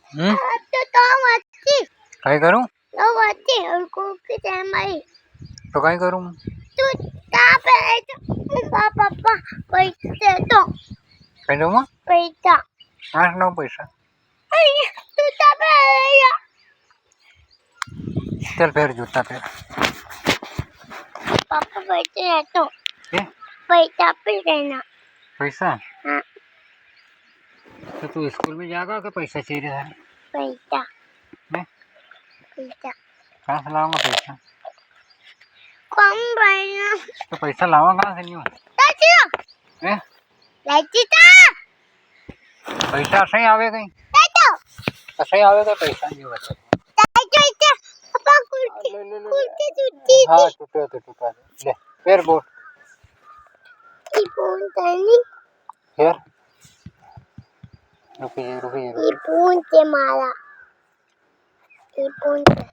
तो अच्छी कहीं करूँ तो अच्छी और कॉफी दे मई तो कहीं करूँ तू कहाँ पे है तो पापा पैसे तो कहीं दूँगा पैसा 8-9 पैसा अरे तू कहाँ पे है चल फिर जूता फिर पापा पैसे है तो ये पैसा पे देना पैसा हाँ तो तू स्कूल में जाएगा कि पैसा चाहिए था पैसा मैं पैसा कहाँ से लाऊंगा पैसा कम बढ़ना तो पैसा लावा कहाँ से नहीं हूँ ताचियो लाचिता पैसा सही आवे कहीं ताचो तो सही आवेगा पैसा नहीं बचा ताचो इतना पापा कुर्ती टूटी हाँ टूटा ले फिर बोल थी फोन करनी फिर रुकिए ये फोन से मारा ये फोन से